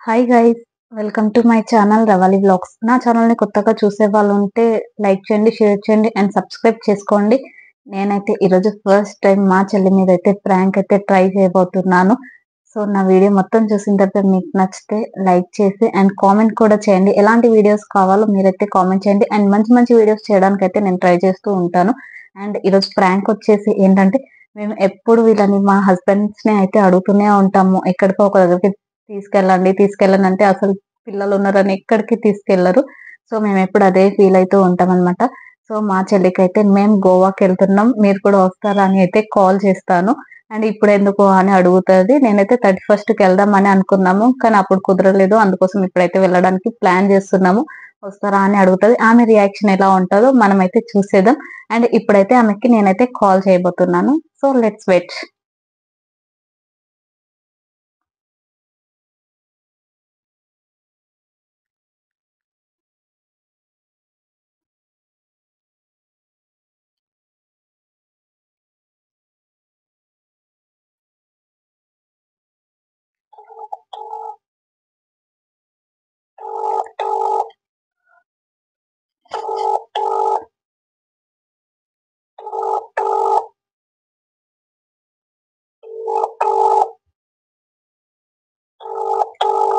Hi guys, welcome to my channel Ravali vlogs. నా ఛానల్ని కొత్తగా చూసే వాళ్ళు ఉంటే లైక్ చేయండి, షేర్ చేయండి అండ్ సబ్స్క్రైబ్ చేసుకోండి. నేనైతే ఈరోజు ఫస్ట్ టైం మా చెల్లి మీద అయితే ప్రాంక్ అయితే ట్రై చేయబోతున్నాను. సో నా వీడియో మొత్తం చూసిన తర్వాత మీకు నచ్చితే లైక్ చేసి అండ్ కామెంట్ కూడా చేయండి. ఎలాంటి వీడియోస్ కావాలో మీరైతే కామెంట్ చేయండి అండ్ మంచి మంచి వీడియోస్ చేయడానికి అయితే నేను ట్రై చేస్తూ ఉంటాను. అండ్ ఈరోజు ప్రాంక్ వచ్చేసి ఏంటంటే, మేము ఎప్పుడు వీళ్ళని మా హస్బెండ్స్ని అయితే అడుగుతూనే ఉంటాము, ఎక్కడికో ఒక దగ్గరికి తీసుకెళ్ళండి అంటే అసలు పిల్లలు ఉన్నారని ఎక్కడికి తీసుకెళ్లరు. సో మేము ఎప్పుడు అదే ఫీల్ అవుతూ ఉంటాం అనమాట. సో మా చెల్లికి అయితే మేము గోవాకి వెళ్తున్నాం, మీరు కూడా వస్తారా అని అయితే కాల్ చేస్తాను. అండ్ ఇప్పుడు ఎందుకు అని అడుగుతుంది. నేనైతే 31st వెళ్దామని అనుకున్నాము, కానీ అప్పుడు కుదరలేదు. అందుకోసం ఇప్పుడైతే వెళ్ళడానికి ప్లాన్ చేస్తున్నాము. వస్తారా అని అడుగుతుంది. ఆమె రియాక్షన్ ఎలా ఉంటుందో మనమైతే చూసేద్దాం. అండ్ ఇప్పుడైతే ఆమెకి నేనైతే కాల్ చేయబోతున్నాను. So let's wait.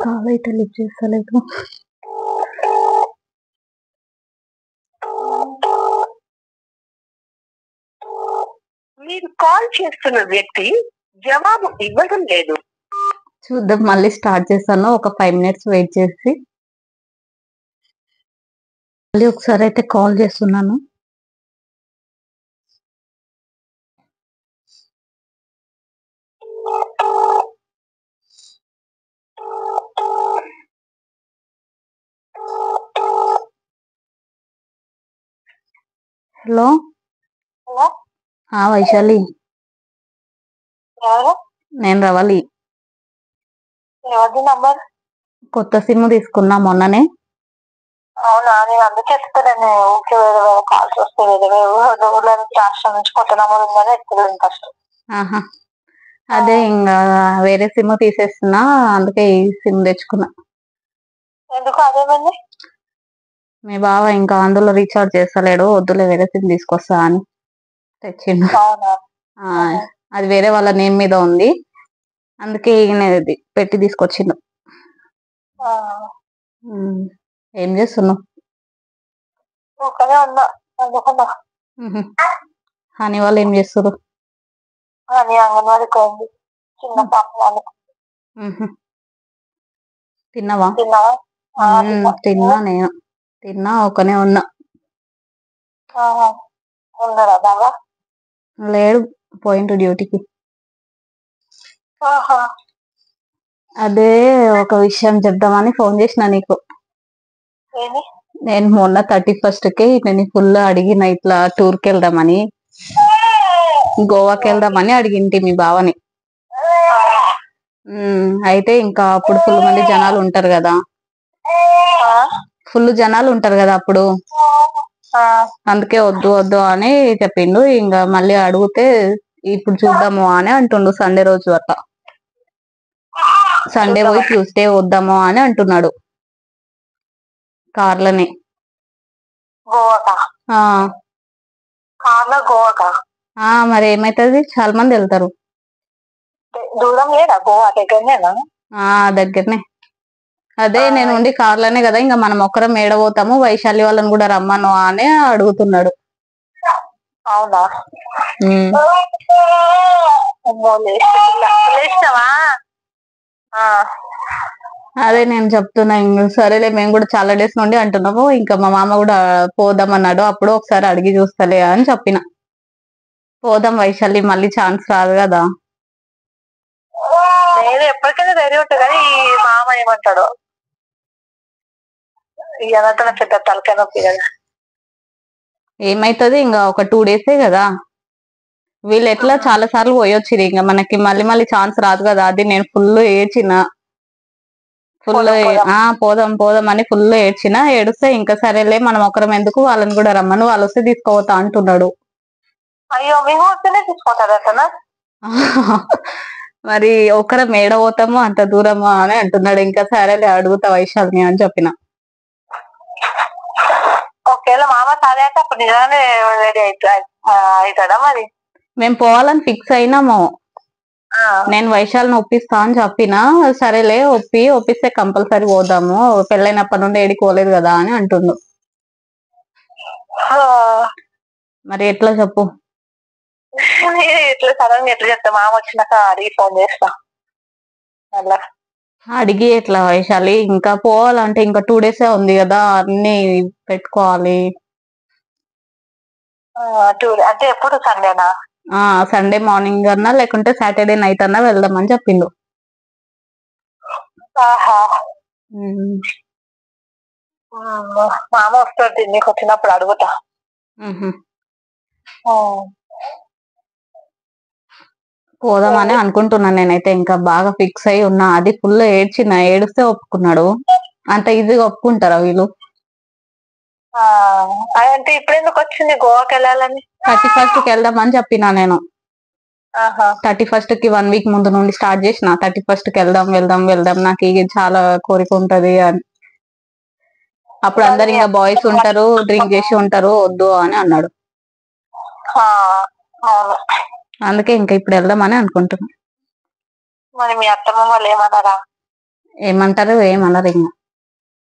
కాల్ అయితే లిఫ్ట్ చేస్తలేదు. మీరు కాల్ చేస్తున్న వ్యక్తి జవాబు ఇవ్వడం లేదు. చూద్దాం, మళ్ళీ స్టార్ట్ చేస్తాను. ఒక 5 minutes వెయిట్ చేసి మళ్ళీ ఒకసారి అయితే కాల్ చేస్తున్నాను. హలో, హలో, వైశాలి, ఎవరు? నేను రవాలి. ఎవరిది నంబర్? కొత్త సిమ్ తీసుకున్నా మొన్ననే. అవునా, నేను అందుకే చెప్తాను. ఊకే వేరే వేరే కాల్స్ వస్తే వేరే వేరే ఊర్ల నుంచి రాష్ట్రం నుంచి కొత్త నంబర్ ఉందని ఎత్తులేదు ఫస్ట్. ఆహా, అదే ఇంకా వేరే సిమ్ తీసేస్తున్నా, అందుకే ఈ సిమ్ తెచ్చుకున్నా. ఎందుకు? అదేమంది? మీ బావ ఇంకా అందులో రీఛార్జ్ చేస్తలేడు, వద్దులే వేరే సిమ్ తీసుకొస్తా అని తెచ్చిండు. అవునా? అది వేరే వాళ్ళ నేమ్ మీద ఉంది, అందుకే ఈయనది పెట్టి తీసుకొచ్చిండు. ఏం చేస్తున్నావు? ఊకనే ఉన్నా. అందుకున్నా. హనీ వాళ్ళు ఏం చేస్తారు? అని అంగన్వాడికి పోయింది. చిన్న పాప. తిన్నావా? తిన్నావా? తిన్నా, నేను తిన్నా, ఒకనే ఉన్నా. ఉన్నారా బాగా? లేడు, పోయిండు డ్యూటీకి. అదే ఒక విషయం చెప్దామని ఫోన్ చేసిన నీకు. నేను మొన్న 31st నేను ఫుల్ అడిగిన, ఇట్లా టూర్కి వెళ్దామని, గోవాకి వెళ్దామని అడిగింటి మీ బావని. అయితే ఇంకా అప్పుడు ఫుల్ మంది జనాలు ఉంటారు కదా, అప్పుడు అందుకే వద్దు వద్దు అని చెప్పిండు. ఇంకా మళ్ళీ అడిగితే ఇప్పుడు చూద్దాము అని అంటుండు. సండే రోజు అట్లా, సండే పోయి ట్యూస్డే వద్దాము అని అంటున్నాడు కార్లని. మరి ఏమైతుంది, చాలా మంది వెళ్తారు. దూరం లేదా గోవా? దగ్గరనేనా? దగ్గరనే. అదే నేను ఉండి కార్లోనే కదా, ఇంకా మనం ఒక్కరం ఏడ పోతాము, వైశాలి వాళ్ళని కూడా రమ్మను అని అడుగుతున్నాడు. అవునా? అదే నేను చెప్తున్నా, సరేలే మేము కూడా చాలా డేస్ నుండి అంటున్నాము, ఇంకా మా మామ కూడా పోదామన్నాడు, అప్పుడు ఒకసారి అడిగి చూస్తలే అని చెప్పిన. పోదాం వైశాలి, మళ్ళీ ఛాన్స్ రాదు కదా. నేను ఎప్పటికైనా రెడీ ఉంటా, కానీ మామ ఏమంటాడు ఇదంతా పెద్ద తలకాయ నొప్పి కదా. ఏమైతుంది, ఇంకా ఒక 2 days కదా. వీళ్ళు ఎట్లా చాలా సార్లు పోయొచ్చి, ఇంకా మనకి మళ్ళీ మళ్ళీ ఛాన్స్ రాదు కదా. అది నేను ఫుల్ ఏడ్చిన, పోదాం పోదాం అని ఫుల్ ఏడ్చిన. ఏడుస్తే ఇంకా సరేలే మనం ఒకరం ఎందుకు, వాళ్ళని కూడా రమ్మను, వాళ్ళు వస్తే తీసుకోవతా అంటున్నాడు. అయ్యో, మేము వస్తేనే తీసుకుంటారు. మరి ఒకరం ఏడ పోతామో అంత దూరమా అని అంటున్నాడు. ఇంకా సరేలే అడుగుతా వైశాల్ని అని చెప్పిన. ఒకవేళ మామ సరే అంటే అప్పుడు నిజంగానే రెడీ అవుతాడా మరి? మేము పోవాలని ఫిక్స్ అయినాము. నేను వైశాల్ని ఒప్పిస్తా అని చెప్పిన. సరేలే ఒప్పిస్తే కంపల్సరీ పోదాము, పెళ్ళైనప్పటి నుండి ఏడికి పోలేదు కదా అని అంటుండు. మరి ఎట్లా చెప్పు? ఎట్లా సడన్ ఎట్లా చెప్తా? మామ వచ్చినాక అడిగి ఫోన్ చేస్తా. అలా అడిగి ఎట్లా వైశాలి? ఇంకా పోవాలంటే ఇంకా 2 days ఉంది కదా, అన్ని పెట్టుకోవాలి. అంటే ఎప్పుడు సండేనా? సండే మార్నింగ్ అన్నా లేకుంటే సాటర్డే నైట్ అన్నా వెళ్దామని చెప్పిండు. మామ వస్తుంది నీకు వచ్చినప్పుడు అడుగుతా. పోదామని అనుకుంటున్నాను నేనైతే. ఇంకా బాగా ఫిక్స్ అయి ఉన్నా. అది ఫుల్ ఏడుస్తే ఒప్పుకున్నాడు. అంత ఈజీగా ఒప్పుకుంటారా వీళ్ళు? అంటే ఇప్పుడు ఎందుకు వచ్చింది గోవాకి వెళ్ళాలని? 31st వెళ్దామని చెప్పినా నేను. 31st కి 1 week ముందు నుండి స్టార్ట్ చేసిన. 31st కి వెళ్దాం నాకు చాలా కోరిక ఉంటది అని. అప్పుడు అందరు ఇంకా బాయ్స్ ఉంటారు, డ్రింక్ చేసి ఉంటారు, వద్దు అని అన్నాడు. అందుకే ఇంకా ఇప్పుడు వెళ్దామని అనుకుంటున్నా. మరి మీ అత్తమ్మ వాళ్ళు ఏమన్నారా? ఏమంటారు? ఏమన్నారు. ఇంకా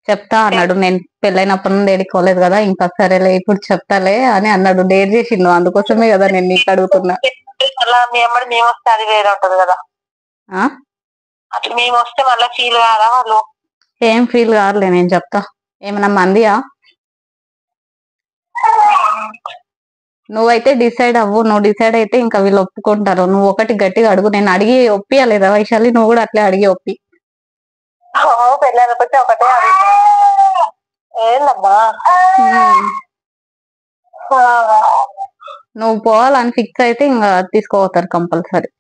చెప్తా అన్నాడు. నేను పెళ్ళైనప్పటి నుండి ఏడుకోలేదు కదా, ఇంకా సరేలే ఇప్పుడు చెప్తాలే అని అన్నాడు. డేర్ చేసిండు. అందుకోసమే కదా నేను నీకు అడుగుతున్నా. మేము వస్తే అది వేరే ఉంటది కదా. అట్లా మేము వస్తే మళ్ళీ ఫీల్ కాదా వాళ్ళు? ఏం ఫీల్ కాదులే, నేను చెప్తా. ఏమన్నా మందియా? నువ్వైతే డిసైడ్ అవ్వు. నువ్వు డిసైడ్ అయితే ఇంకా వీళ్ళు ఒప్పుకుంటారు. నువ్వు ఒకటి గట్టిగా అడుగు. నేను అడిగి ఒప్పియాలేదా వైశాలి? నువ్వు కూడా అట్లే అడిగి ఒప్పి. పెళ్ళైనప్పటి ఒకటే ఏందమ్మా, నువ్వు పోవాలని ఫిక్స్ అయితే ఇంకా తీసుకోపోతారు కంపల్సరీ.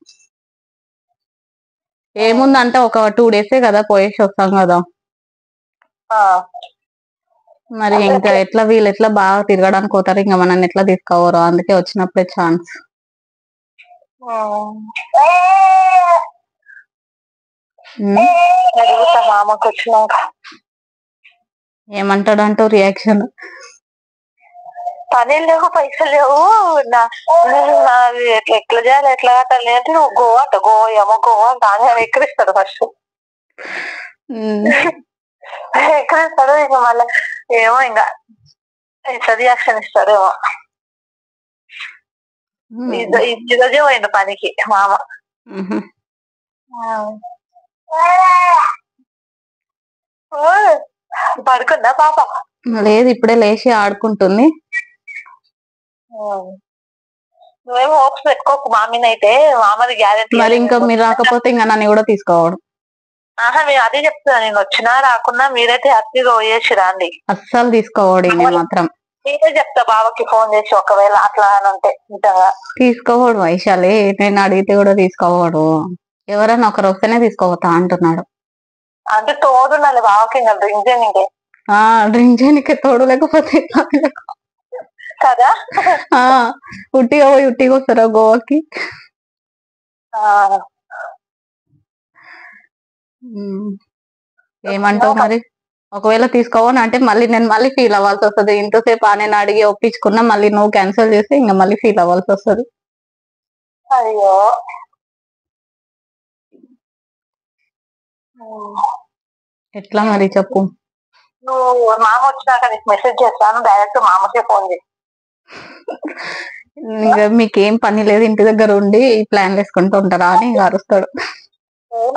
ఏముందంటే ఒక 2 days కదా, పోయేసి వస్తాం కదా. మరి ఇంకా ఎట్లా వీళ్ళు ఎట్లా బాగా తిరగడానికి పోతారు, ఇంకా మనల్ని ఎట్లా తీసుకోవరు? అందుకే వచ్చినప్పుడే ఛాన్స్. మామకు వచ్చినాక ఏమంటాడంటో రియాక్షన్? పని లేవు, పైసలు లేవు, ఎట్లా చేయాలి, ఎట్లా కట్టాలి అంటే నువ్వు గోవా అంట. గోవా ఏమో గోవా అంట అని ఎక్కడిస్తాడు ఫస్ట్. ఎక్కడిస్తాడు ఇంకా మళ్ళీ ఏమో ఇంకా రియాక్షన్ ఇస్తాడేమో. ఈరోజే పోయిండు పనికి మామ. పడుకుందా పాప? లేదు, ఇప్పుడే లేచి ఆడుకుంటుంది. నువ్వేం హోప్స్ పెట్టుకోకు మామినైతే. మామది గ్యారెంటీ. మరి ఇంకా మీరు రాకపోతే ఇంకా నన్ను కూడా తీసుకోవడం. మేము అదే చెప్తున్నా. నేను వచ్చినా రాకున్నా మీరైతే హ్యాపీగా పోయేసి రండి. అస్సలు తీసుకోవడం మాత్రం. నేనే చెప్తా బావకి ఫోన్ చేసి, ఒకవేళ అట్లా అని ఉంటే నిజంగా తీసుకోవడు వైశాలి. నేను అడిగితే కూడా తీసుకోవడు. ఎవరైనా ఒకరు వస్తేనే తీసుకోవతా అంటున్నాడు. అంటే తోడుండాలి బావకి. ఇంకా డ్రింక్ చేయనికే. డ్రింక్ చేయనికే తోడు లేకపోతే కదా. ఉట్టిగా పోయి ఉట్టిగా వస్తారా గోవాకి? ఏమంటావు మరి? ఒకవేళ తీసుకోవని అంటే నేను మళ్ళీ ఫీల్ అవ్వాల్సి వస్తుంది. ఇంతసేపు నేను అడిగి ఒప్పించుకున్నా, మళ్ళీ నువ్వు క్యాన్సిల్ చేస్తే ఇంకా మళ్ళీ ఫీల్ అవ్వాల్సి వస్తుంది. అయ్యో, ఎట్లా మరి చెప్పు? నువ్వు మామ వచ్చినాక నీకు మెసేజ్ చేస్తాను. డైరెక్ట్ మామకే ఫోన్ చేసి, ఇంకా మీకేం పని లేదు, ఇంటి దగ్గర ఉండి ప్లాన్ వేసుకుంటూ ఉంటారా అని ఇంకా అరుస్తాడు.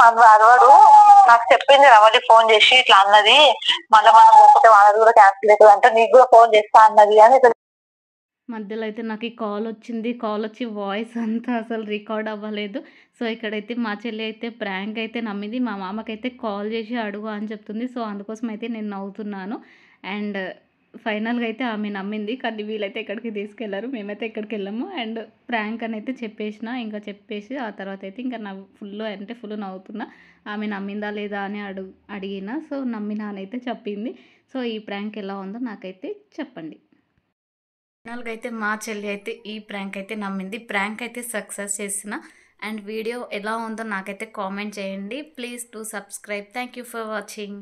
అరవాడు. నాకు చెప్పింది రవలి ఫోన్ చేసి ఇట్లా అన్నది, మళ్ళీ మనం పోతే వాళ్ళది కూడా క్యాన్సిల్ అవుతుంది అంటే నీకు కూడా ఫోన్ చేస్తా అన్నది అని. మధ్యలో అయితే నాకు కాల్ వచ్చింది. కాల్ వచ్చి వాయిస్ అంతా అసలు రికార్డ్ అవ్వలేదు. సో ఇక్కడైతే మా చెల్లి అయితే ప్రాంక్ అయితే నమ్మింది. మా మామకైతే కాల్ చేసి అడుగు అని చెప్తుంది. సో అందుకోసం అయితే నేను నవ్వుతున్నాను. అండ్ ఫైనల్గా అయితే ఆమె నమ్మింది. కానీ వీళ్ళైతే ఎక్కడికి తీసుకెళ్లారు, మేమైతే ఎక్కడికి వెళ్ళాము. అండ్ ప్రాంక్ అని అయితే చెప్పేసి ఆ తర్వాత అయితే ఇంకా ఫుల్ నవ్వుతున్నా. ఆమె నమ్మిందా లేదా అని అడిగిన. సో నమ్మినా అని అయితే చెప్పింది. సో ఈ ప్రాంక్ ఎలా ఉందో నాకైతే చెప్పండి. ఫైనల్గా అయితే మా చెల్లి అయితే ఈ ప్రాంక్ అయితే నమ్మింది. ప్రాంక్ అయితే సక్సెస్ చేసిన. అండ్ వీడియో ఎలా ఉందో నాకైతే కామెంట్ చేయండి. Please to subscribe. Thank you for watching.